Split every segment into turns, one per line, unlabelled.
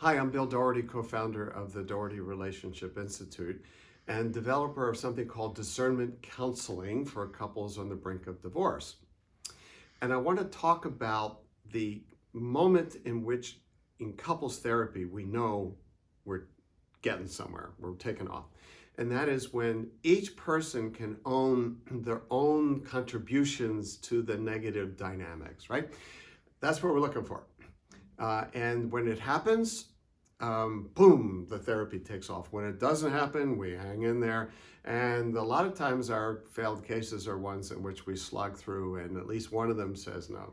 Hi, I'm Bill Doherty, co-founder of the Doherty Relationship Institute and developer of something called discernment counseling for couples on the brink of divorce. And I want to talk about the moment in which in couples therapy we know we're getting somewhere, we're taking off. And that is when each person can own their own contributions to the negative dynamics, right? That's what we're looking for. And when it happens, boom, the therapy takes off. When it doesn't happen, we hang in there. And a lot of times our failed cases are ones in which we slog through and at least one of them says, no,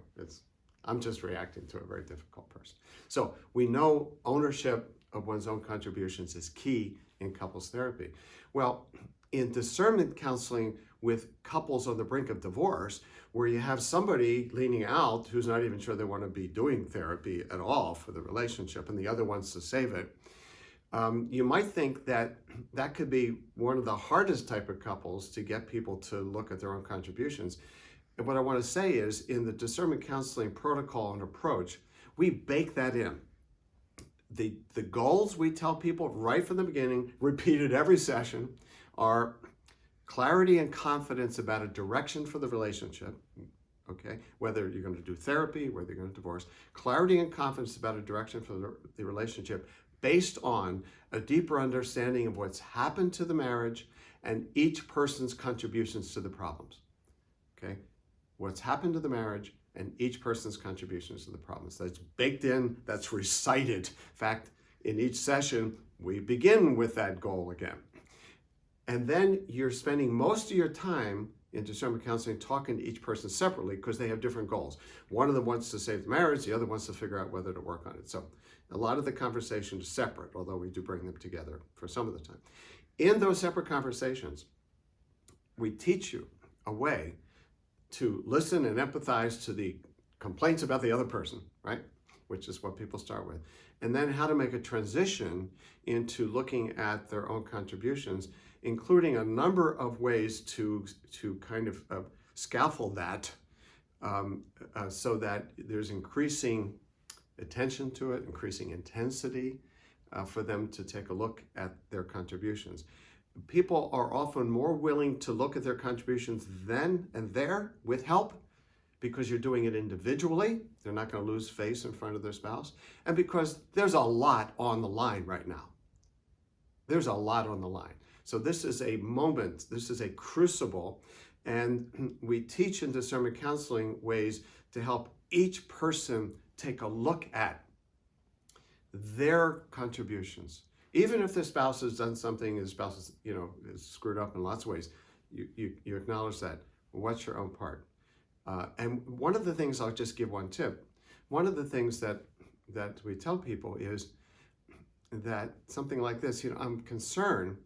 I'm just reacting to a very difficult person. So we know ownership of one's own contributions is key in couples therapy. Well, in discernment counseling with couples on the brink of divorce, where you have somebody leaning out who's not even sure they want to be doing therapy at all for the relationship and the other wants to save it, you might think that that could be one of the hardest type of couples to get people to look at their own contributions. And what I want to say is in the discernment counseling protocol and approach, we bake that in. The goals we tell people right from the beginning, repeated every session, are clarity and confidence about a direction for the relationship, okay? Whether you're going to do therapy, whether you're going to divorce, clarity and confidence about a direction for the relationship based on a deeper understanding of what's happened to the marriage and each person's contributions to the problems, okay? What's happened to the marriage and each person's contributions to the problems. That's baked in, that's recited. In fact, in each session, we begin with that goal again. And then you're spending most of your time in discernment counseling talking to each person separately because they have different goals. One of them wants to save the marriage, the other wants to figure out whether to work on it. So a lot of the conversation is separate, although we do bring them together for some of the time. In those separate conversations, we teach you a way to listen and empathize to the complaints about the other person, right? Which is what people start with. And then how to make a transition into looking at their own contributions, including a number of ways to kind of scaffold that so that there's increasing attention to it, increasing intensity for them to take a look at their contributions. People are often more willing to look at their contributions then and there with help because you're doing it individually. They're not going to lose face in front of their spouse. And because there's a lot on the line right now. There's a lot on the line. So this is a moment, this is a crucible, and we teach in discernment counseling ways to help each person take a look at their contributions. Even if the spouse has done something, the spouse is, is screwed up in lots of ways, you acknowledge that. What's your own part? And one of the things, I'll just give one tip. One of the things that we tell people is that something like this, I'm concerned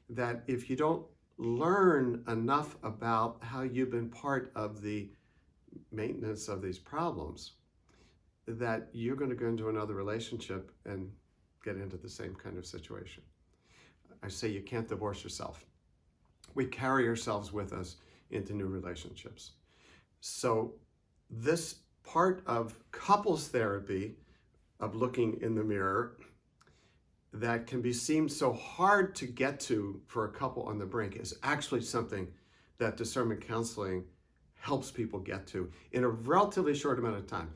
that if you don't learn enough about how you've been part of the maintenance of these problems, that you're going to go into another relationship and get into the same kind of situation. I say you can't divorce yourself. We carry ourselves with us into new relationships. So this part of couples therapy, of looking in the mirror, that can be seemed so hard to get to for a couple on the brink is actually something that discernment counseling helps people get to in a relatively short amount of time.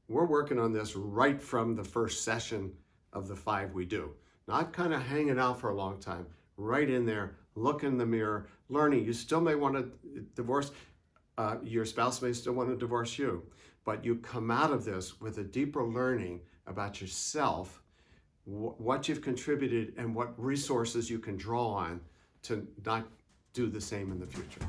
We're working on this right from the first session of the 5 we do. Not kind of hanging out for a long time, right in there, look in the mirror, learning. You still may want to divorce, your spouse may still want to divorce you, but you come out of this with a deeper learning about yourself, what you've contributed and what resources you can draw on to not do the same in the future.